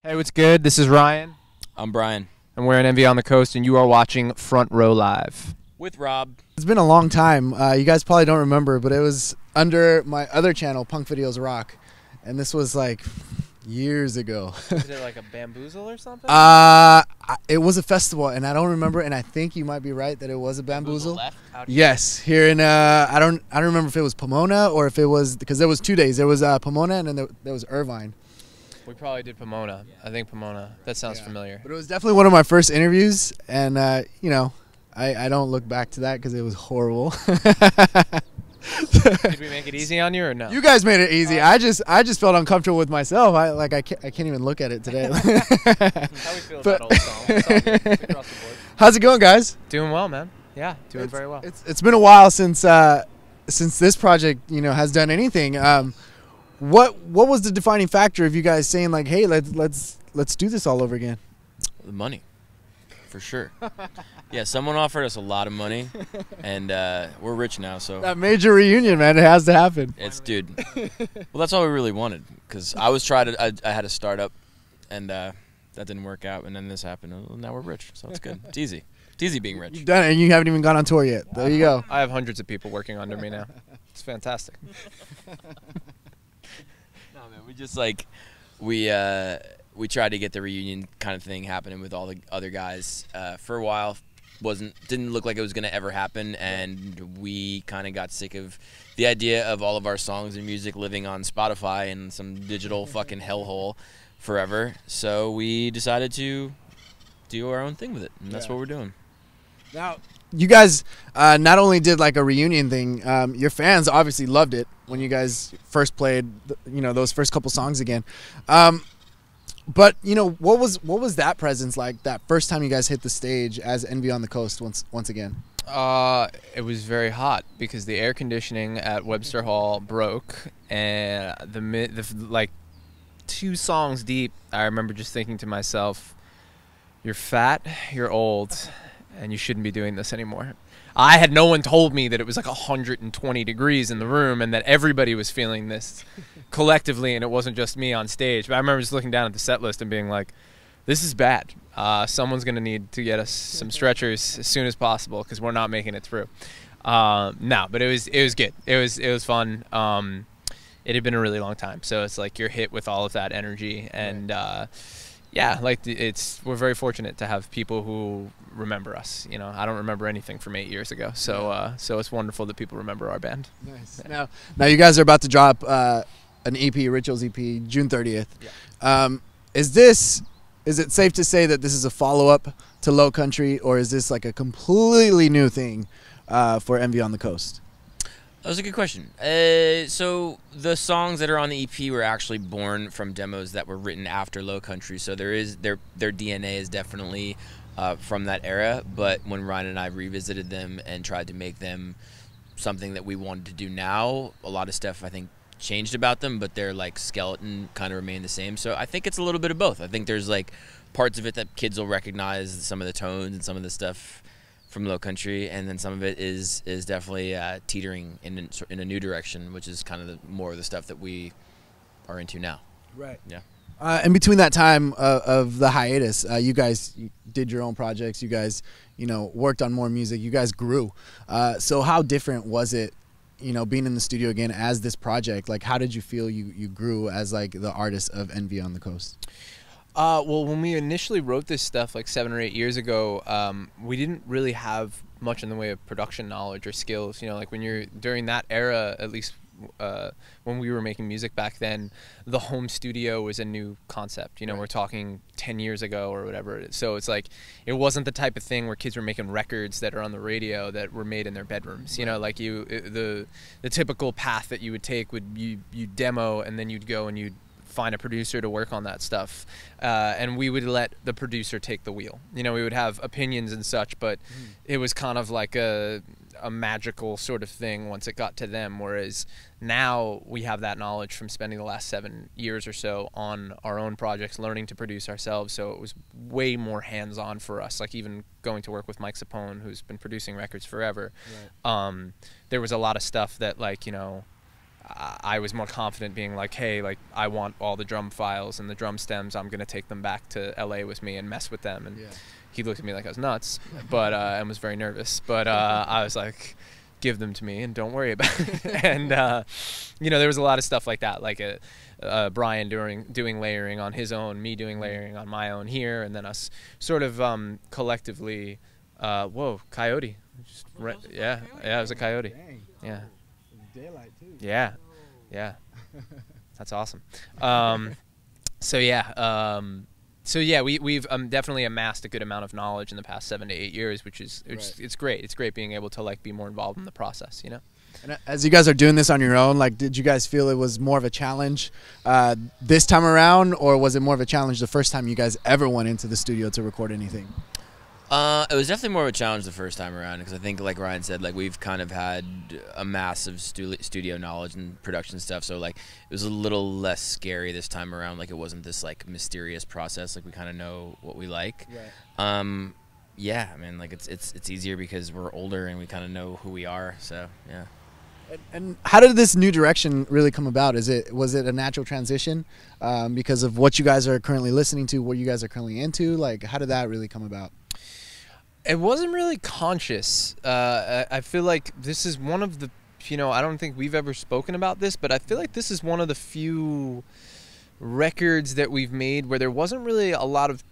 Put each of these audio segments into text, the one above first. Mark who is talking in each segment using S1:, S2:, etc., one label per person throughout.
S1: Hey, what's good? This is Ryan,
S2: I'm Bryan.
S1: and we're in Envy on the Coast, and you are watching Front Row Live.
S2: With Rob.
S3: It's been a long time. You guys probably don't remember, but it was under my other channel, Punk Videos Rock, and this was like years ago.
S1: Is it like a bamboozle or something?
S3: It was a festival, and I don't remember. And I think you might be right that it was a bamboozle.
S2: Left?
S3: Yes, here in I don't remember if it was Pomona or if it was, because there was 2 days. There was Pomona, and then there was Irvine.
S1: We probably did Pomona. I think Pomona. That sounds familiar.
S3: But it was definitely one of my first interviews, and you know, I don't look back to that because it was horrible.
S1: Did we make it easy on you or no?
S3: You guys made it easy. I just felt uncomfortable with myself. I can't even look at it today.
S1: How we feel about old song? It's all good. It's across the board.
S3: How's it going, guys?
S1: Doing well, man. Yeah, doing very well.
S3: It's been a while since this project has done anything. What was the defining factor of you guys saying like, hey, let's do this all over again?
S2: The money, for sure. Yeah, someone offered us a lot of money, and we're rich now, so.
S3: That major reunion, man, it has to happen.
S2: It's, dude. Well, that's all we really wanted, because I had a startup, and that didn't work out, and then this happened, and now we're rich, so it's good. It's easy. It's easy being rich.
S3: You've done it, and you haven't even gone on tour yet. There you go.
S1: I have hundreds of people working under me now. It's fantastic.
S2: No, man, we just like we tried to get the reunion kind of thing happening with all the other guys for a while. Didn't look like it was gonna ever happen, and we kind of got sick of the idea of all of our songs and music living on Spotify and some digital fucking hellhole forever. So we decided to do our own thing with it, and that's what we're doing.
S3: Now, you guys not only did like a reunion thing, your fans obviously loved it when you guys first played, those first couple songs again. But what was that presence like that first time you guys hit the stage as Envy on the Coast once again?
S1: It was very hot because the air conditioning at Webster Hall broke, and like 2 songs deep, I remember just thinking to myself, "You're fat, you're old, and you shouldn't be doing this anymore." No one told me that it was like 120 degrees in the room and that everybody was feeling this collectively, and it wasn't just me on stage. But I remember just looking down at the set list and being like, this is bad. Someone's going to need to get us some stretchers as soon as possible because we're not making it through. No, but it was good. It was fun. It had been a really long time, so it's like you're hit with all of that energy, and yeah, like we're very fortunate to have people who remember us. I don't remember anything from 8 years ago, so so it's wonderful that people remember our band.
S3: Nice. Now you guys are about to drop an EP, Rituals EP, June 30th. Yeah. Is it safe to say that this is a follow-up to Low Country, or is this like a completely new thing for Envy on the Coast?
S2: That was a good question. So the songs that are on the EP were actually born from demos that were written after Low Country. So their DNA is definitely from that era. But when Ryan and I revisited them and tried to make them something that we wanted to do now, a lot of stuff I think changed about them, but their like skeleton kind of remained the same. So I think it's a little bit of both. I think there's like parts of it that kids will recognize, some of the tones and some of the stuff from Low Country, and then some of it is definitely teetering in a new direction, which is kind of more of the stuff that we are into now.
S3: Right.
S2: Yeah.
S3: In between that time of the hiatus, you guys did your own projects. You guys, worked on more music. You guys grew. So how different was it, being in the studio again as this project? Like, how did you feel you grew as like the artist of Envy on the Coast?
S1: Well, when we initially wrote this stuff like 7 or 8 years ago, we didn't really have much in the way of production knowledge or skills. Like when you're during that era, at least when we were making music back then, the home studio was a new concept. Right. We're talking 10 years ago or whatever. So it's like it wasn't the type of thing where kids were making records that are on the radio that were made in their bedrooms. Like the typical path that you would take would you demo, and then you'd go and you'd find a producer to work on that stuff, and we would let the producer take the wheel. We would have opinions and such, but it was kind of like a magical sort of thing once it got to them, whereas now we have that knowledge from spending the last 7 years or so on our own projects, learning to produce ourselves. So it was way more hands-on for us, like even going to work with Mike Sapone, who's been producing records forever. Right. There was a lot of stuff that, like, I was more confident being like, hey, like I want all the drum files and the drum stems. I'm gonna take them back to LA with me and mess with them. And he looked at me like I was nuts, but and was very nervous. But I was like, give them to me and don't worry about it. And you know, there was a lot of stuff like that, like Bryan doing layering on his own, me doing layering on my own here, and then us sort of collectively. Whoa, coyote! Yeah, it was a coyote.
S3: Dang.
S1: Yeah.
S3: Daylight too.
S1: Yeah, that's awesome. So yeah, we've definitely amassed a good amount of knowledge in the past 7 to 8 years, which is it's great. It's great being able to like be more involved in the process, you know.
S3: And as you guys are doing this on your own, like, did you guys feel it was more of a challenge this time around, or was it more of a challenge the first time you guys ever went into the studio to record anything?
S2: It was definitely more of a challenge the first time around because I think, like Ryan said, like we've kind of had a massive studio knowledge and production stuff, so like it was a little less scary this time around. Like it wasn't this like mysterious process. Like we kind of know what we like. Right. Yeah, I mean, like it's easier because we're older and we kind of know who we are. So yeah.
S3: And how did this new direction really come about? Was it a natural transition because of what you guys are currently listening to, what you guys are currently into? Like, how did that really come about?
S1: It wasn't really conscious. I feel like this is one of the, you know, I don't think we've ever spoken about this, but I feel like this is one of the few records that we've made where there wasn't really a lot of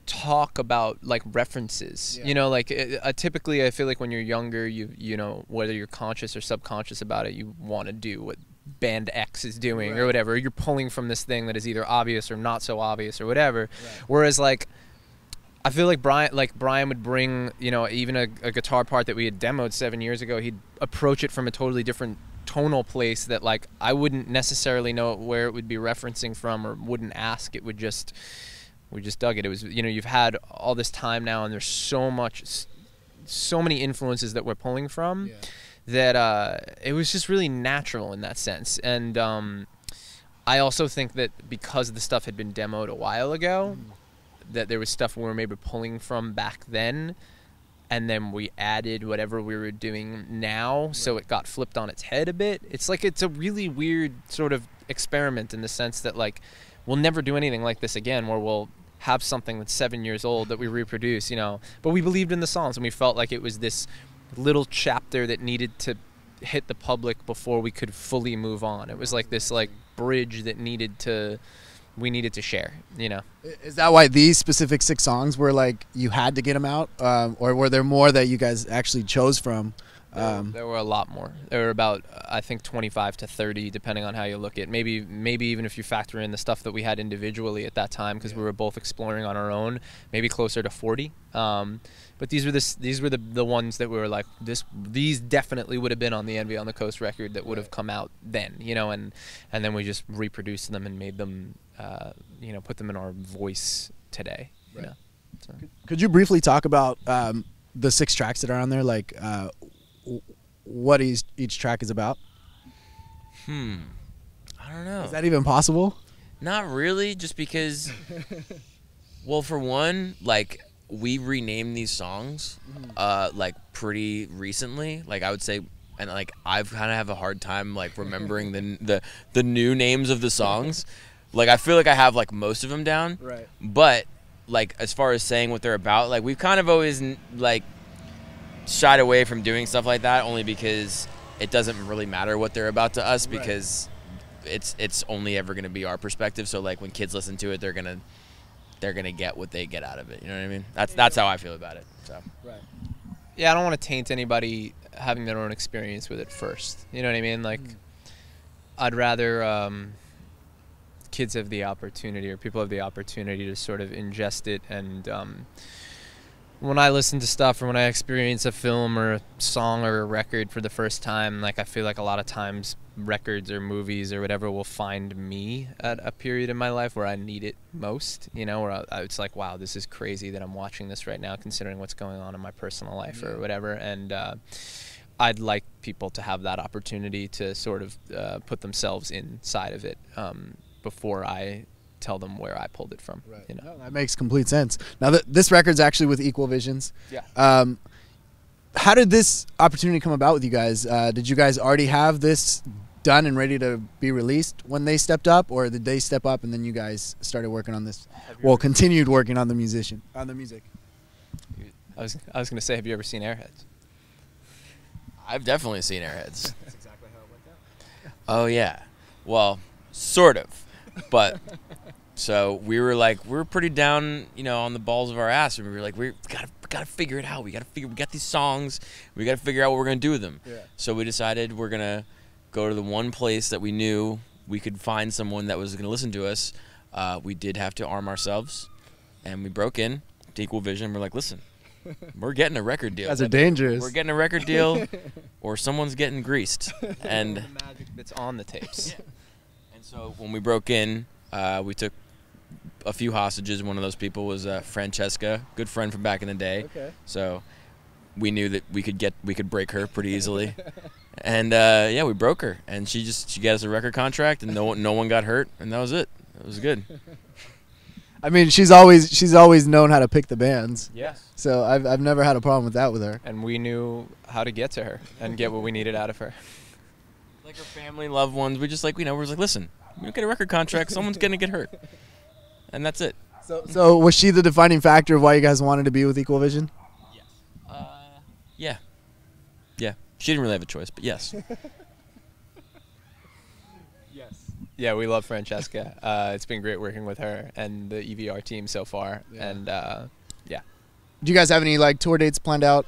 S1: talk about like references. You know, like typically I feel like when you're younger, you know, whether you're conscious or subconscious about it, you want to do what band X is doing or whatever. You're pulling from this thing that is either obvious or not so obvious or whatever. Whereas like I feel like Bryan would bring, you know, even a guitar part that we had demoed 7 years ago, he'd approach it from a totally different tonal place that like I wouldn't necessarily know where it would be referencing from or wouldn't ask. It would just, we just dug it. It was, you know, you've had all this time now and there's so many influences that we're pulling from that it was just really natural in that sense. And I also think that because the stuff had been demoed a while ago, that there was stuff we were maybe pulling from back then, and then we added whatever we were doing now, so it got flipped on its head a bit. It's like it's a really weird sort of experiment in the sense that like we'll never do anything like this again, where we'll have something that's 7 years old that we reproduce, you know. But we believed in the songs, and we felt like it was this little chapter that needed to hit the public before we could fully move on. It was like this like bridge that we needed to share, you know.
S3: Is that why these specific 6 songs were like you had to get them out, or were there more that you guys actually chose from?
S1: There were a lot more. There were about, I think, 25 to 30, depending on how you look at it. Maybe even if you factor in the stuff that we had individually at that time, because we were both exploring on our own, maybe closer to 40. But these were the ones that we were like, these definitely would have been on the Envy on the Coast record that would have come out then, you know, and then we just reproduced them and made them, you know, put them in our voice today, you know. So.
S3: Could you briefly talk about the 6 tracks that are on there, like what each track is about?
S2: I don't know.
S3: Is that even possible?
S2: Not really, just because, well, for one, like, we renamed these songs, like, pretty recently. Like, I would say, and, like, I've kind of have a hard time, like, remembering the new names of the songs. Like, I feel like I have, like, most of them down.
S3: Right.
S2: But, like, as far as saying what they're about, like, we've kind of always, like, shied away from doing stuff like that, only because it doesn't really matter what they're about to us, because it's only ever going to be our perspective. So like when kids listen to it, they're gonna get what they get out of it. You know what I mean? That's how I feel about it. So
S1: yeah, I don't want to taint anybody having their own experience with it first. You know what I mean? Like I'd rather kids have the opportunity, or people have the opportunity, to sort of ingest it. And when I listen to stuff, or when I experience a film or a song or a record for the first time, like I feel like a lot of times records or movies or whatever will find me at a period in my life where I need it most, you know, where it's like, wow, this is crazy that I'm watching this right now, considering what's going on in my personal life or whatever. And I'd like people to have that opportunity to sort of put themselves inside of it before I tell them where I pulled it from. You know?
S3: No, that makes complete sense. Now, this record's actually with Equal Visions.
S1: Yeah.
S3: How did this opportunity come about with you guys? Did you guys already have this done and ready to be released when they stepped up, or did they step up and then you guys started working on this? Well, continued working on the music.
S1: I was gonna say, have you ever seen Airheads?
S2: I've definitely seen Airheads.
S3: That's exactly how it went down.
S2: Oh yeah, well, sort of, but so we were pretty down, on the balls of our ass, and we were like, we gotta figure it out. We got these songs, we gotta figure out what we're gonna do with them.
S3: Yeah.
S2: So we decided we're gonna go to the one place that we knew we could find someone that was gonna listen to us. We did have to arm ourselves, and we broke in to Equal Vision. We're like, listen, we're getting a record deal.
S3: You guys are dangerous.
S2: We're getting a record deal, or someone's getting greased. And
S1: the magic that's on the tapes.
S2: And so when we broke in, we took a few hostages. One of those people was Francesca, good friend from back in the day.
S3: Okay.
S2: So we knew that we could break her pretty easily. And we broke her, and she got us a record contract, and no one got hurt, and that was it. It was good.
S3: I mean, she's always known how to pick the bands.
S1: Yes.
S3: So I've never had a problem with that with her.
S1: And we knew how to get to her and get what we needed out of her.
S2: Like her family, loved ones, we just we're like, listen, we don't get a record contract, someone's gonna get hurt, and that's it.
S3: So was she the defining factor of why you guys wanted to be with Equal Vision?
S2: Yes. Yeah. She didn't really have a choice, but yes.
S3: Yes.
S1: Yeah, we love Francesca. It's been great working with her and the EVR team so far.
S3: Yeah.
S1: And
S3: Do you guys have any tour dates planned out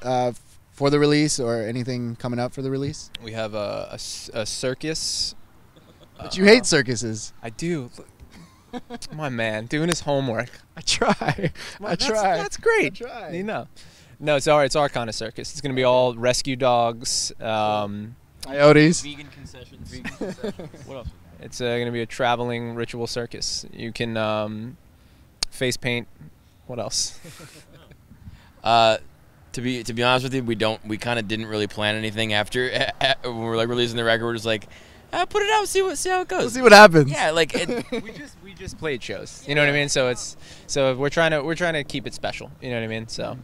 S3: for the release, or anything coming up for the release?
S1: we have a circus.
S3: But you hate circuses.
S1: I do. My man, doing his homework.
S3: I try. I try.
S1: That's great.
S3: I try.
S1: You know. No, it's our kind of circus. It's going to be all rescue dogs.
S3: Coyotes.
S2: Vegan concessions. What else?
S1: It's going to be a traveling ritual circus. You can face paint. What else?
S2: To be honest with you, we kind of didn't really plan anything after when we were releasing the record. We're just like, put it out, see how it goes.
S3: We'll see what happens.
S2: Yeah,
S1: we just played shows. You know what I mean? So we're trying to keep it special. You know what I mean? So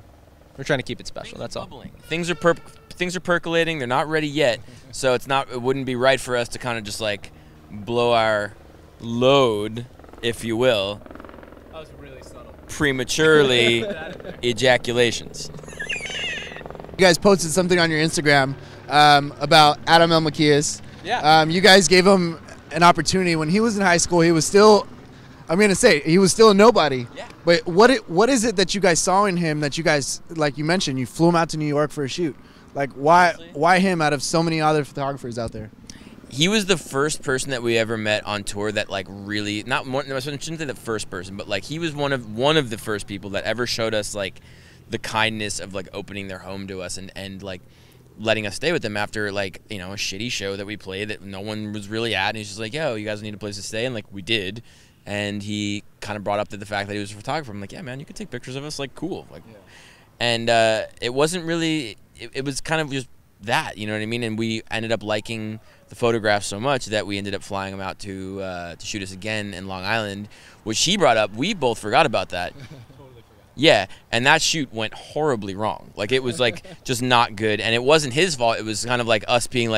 S1: we're trying to keep it special. That's all.
S2: Things are percolating. They're not ready yet, so it wouldn't be right for us to kind of just blow our load, if you will.
S1: That was really subtle.
S2: Prematurely ejaculations.
S3: You guys posted something on your Instagram about Adam Elmakias.
S1: Yeah.
S3: You guys gave him an opportunity when he was in high school. He was still, I'm gonna say, he was still a nobody.
S2: Yeah.
S3: But what is it that you guys saw in him that you guys, like you mentioned, you flew him out to New York for a shoot? Why him out of so many other photographers out there?
S2: He was the first person that we ever met on tour that really not one. I shouldn't say the first person, but he was one of the first people that ever showed us the kindness of opening their home to us and letting us stay with them after a shitty show that we played that no one was really at, and he's just like, yo, you guys need a place to stay, and we did, and he kind of brought up the fact that he was a photographer. I'm like, yeah, man, you can take pictures of us, cool,
S3: Yeah.
S2: And it wasn't really, it was kind of just that, you know what I mean, and we ended up liking the photographs so much that we ended up flying him out to shoot us again in Long Island, which he brought up. We both forgot about that. Yeah, and that shoot went horribly wrong. It was just not good, and it wasn't his fault. It was kind of us being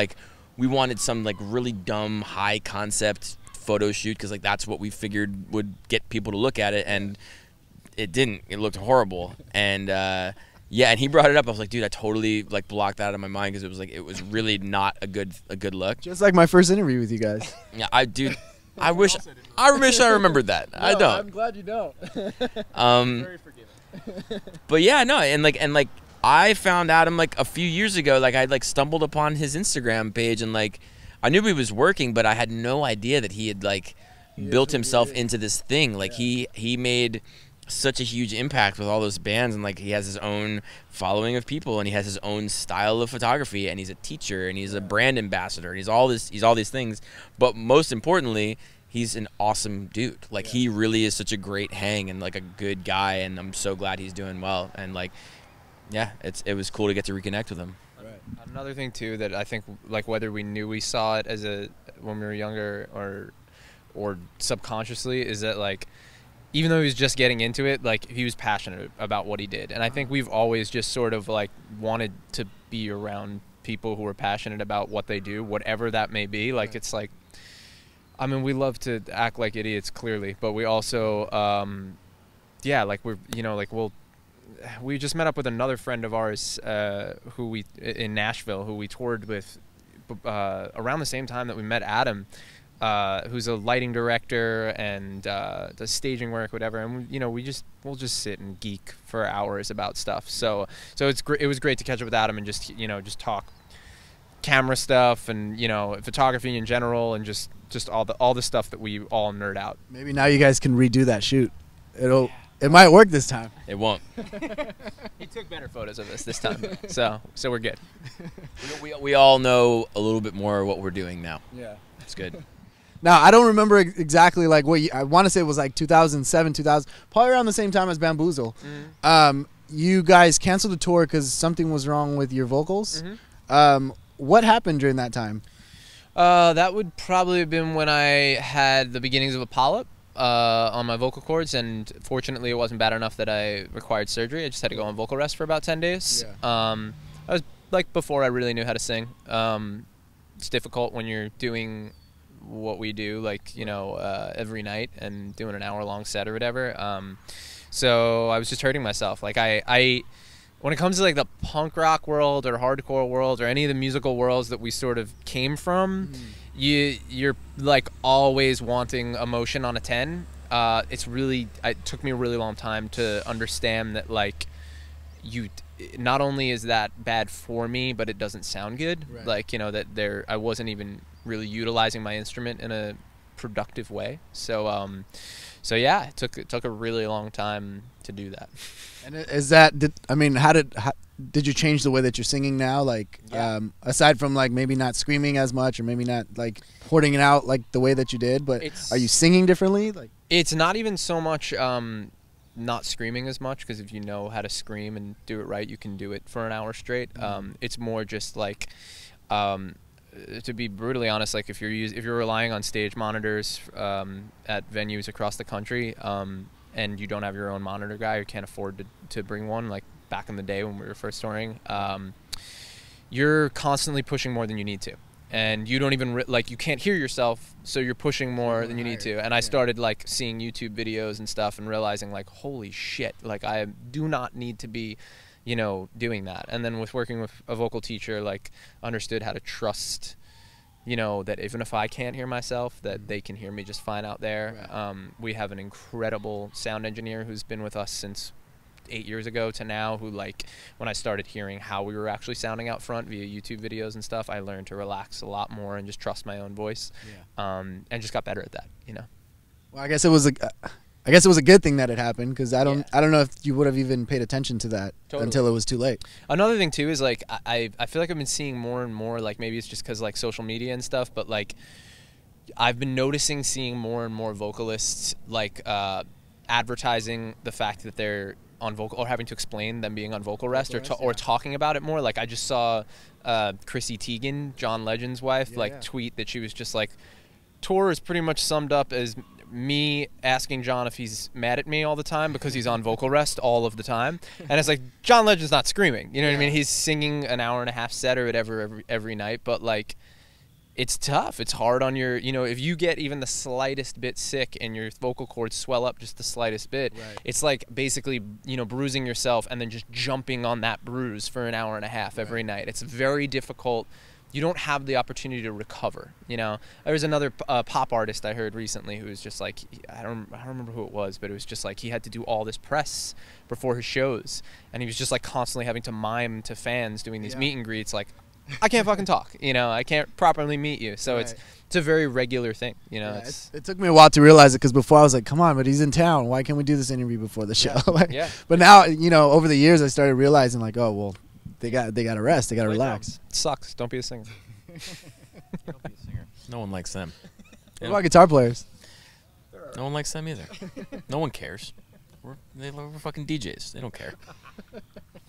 S2: we wanted some really dumb high concept photo shoot because that's what we figured would get people to look at it, and it didn't. It looked horrible, and yeah, and he brought it up. I was like, dude, I totally blocked that out of my mind because it was really not a good look.
S3: Just like my first interview with you guys.
S2: Yeah, I wish I remembered that.
S3: No,
S2: I don't.
S3: I'm glad you don't.
S1: Very forgiving.
S2: But yeah, no, and I found Adam a few years ago. I stumbled upon his Instagram page, and I knew he was working, but I had no idea that he had built himself into this thing. He made such a huge impact with all those bands, and he has his own following of people, and he has his own style of photography, and he's a teacher, and he's a brand ambassador, and he's all these things. But most importantly, he's an awesome dude. He really is such a great hang and a good guy, and I'm so glad he's doing well. And yeah, it was cool to get to reconnect with him.
S3: Right.
S1: Another thing too that I think whether we knew we saw it when we were younger or subconsciously is that even though he was just getting into it, he was passionate about what he did, and I think we've always just sort of wanted to be around people who are passionate about what they do, whatever that may be. Like, it's like, I mean, we love to act like idiots, clearly, but we also, yeah, like we're, you know, like we just met up with another friend of ours in Nashville who we toured with around the same time that we met Adam, who's a lighting director and does staging work, whatever. And you know, we'll just sit and geek for hours about stuff. So it was great to catch up with Adam and just, you know, just talk camera stuff and, you know, photography in general and just all the stuff that we all nerd out.
S3: Maybe now you guys can redo that shoot. It might work this time.
S2: It won't.
S1: He took better photos of us this time, so we're good.
S2: We all know a little bit more what we're doing now.
S3: Yeah,
S2: it's good.
S3: Now I don't remember exactly like what I want to say it was like 2007, 2000, probably around the same time as Bamboozle. Mm-hmm. You guys canceled the tour because something was wrong with your vocals. Mm-hmm. What happened during that time?
S1: That would probably have been when I had the beginnings of a polyp on my vocal cords, and fortunately it wasn't bad enough that I required surgery. I just had to go on vocal rest for about 10 days. Yeah. I was like before I really knew how to sing. It's difficult when you're doing what we do, like, you know, every night and doing an hour-long set or whatever. So I was just hurting myself. Like I when it comes to like the punk rock world or hardcore world or any of the musical worlds that we sort of came from, you're like always wanting emotion on a 10. It took me a really long time to understand that, like, not only is that bad for me, but it doesn't sound good. Right. Like, you know, that I wasn't even really utilizing my instrument in a productive way. So yeah, it took a really long time to do that.
S3: And is that, how did you change the way that you're singing now? Like, yeah. Aside from like maybe not screaming as much or maybe not like hoarding it out like the way that you did, but are you singing differently? Like,
S1: it's not even so much not screaming as much, because if you know how to scream and do it right, you can do it for an hour straight. It's more just like, to be brutally honest, like if you're relying on stage monitors at venues across the country, and you don't have your own monitor guy or can't afford to bring one, like back in the day when we were first touring, you're constantly pushing more than you need to, and you don't even like, you can't hear yourself, so you're pushing more than you need to. And I started like seeing YouTube videos and stuff and realizing like, holy shit, like I do not need to be, you know, doing that. And then with working with a vocal teacher, like understood how to trust, you know, that even if I can't hear myself, that they can hear me just fine out there. Right. We have an incredible sound engineer who's been with us since 8 years ago to now, who, like, when I started hearing how we were actually sounding out front via YouTube videos and stuff, I learned to relax a lot more and just trust my own voice. Yeah. And just got better at that, you know. Well,
S3: I guess it was a good thing that it happened, because I don't know if you would have even paid attention to that until it was too late.
S1: Another thing too is like I feel like I've been seeing more and more, like maybe it's just because like social media and stuff, but like I've been seeing more and more vocalists like advertising the fact that they're on vocal, or having to explain them being on vocal rest, or talking about it more. Like I just saw Chrissy Teigen, John Legend's wife, tweet that she was just like, tour is pretty much summed up as me asking John if he's mad at me all the time because he's on vocal rest all of the time. And it's like, John Legend's not screaming, you know what I mean? He's singing an hour-and-a-half set or whatever every night, but like, it's tough. It's hard on your, you know, if you get even the slightest bit sick and your vocal cords swell up just the slightest bit, it's like basically, you know, bruising yourself and then just jumping on that bruise for an hour-and-a-half every night. It's very difficult. You don't have the opportunity to recover, you know. There was another pop artist I heard recently who was just like, I don't remember who it was, but it was just like he had to do all this press before his shows, and he was just like constantly having to mime to fans doing these meet and greets, like, I can't fucking talk, you know, I can't properly meet you. So it's a very regular thing, you know.
S3: It took me a while to realize it, because before I was like, come on, but he's in town, why can't we do this interview before the show? But now, you know, over the years I started realizing like, oh well, they got to rest, they got to relax.
S1: It sucks. Don't be a singer.
S2: Don't be a singer. No one likes them.
S3: What about guitar players?
S2: No one likes them either. No one cares. We're fucking DJs. They don't care.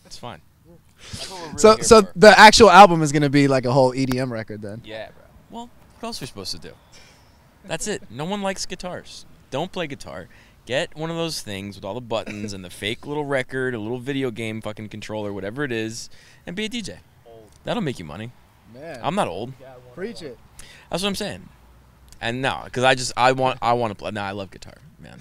S2: It's fine.
S3: Really so the actual album is gonna be like a whole EDM record then?
S2: Yeah, bro. Well, what else are we supposed to do? That's it. No one likes guitars. Don't play guitar. Get one of those things with all the buttons and the fake little record, a little video game fucking controller, whatever it is, and be a DJ. That'll make you money.
S3: Man,
S2: I'm not old.
S3: preach it.
S2: That's what I'm saying. And no, because I want to play. No, I love guitar, man.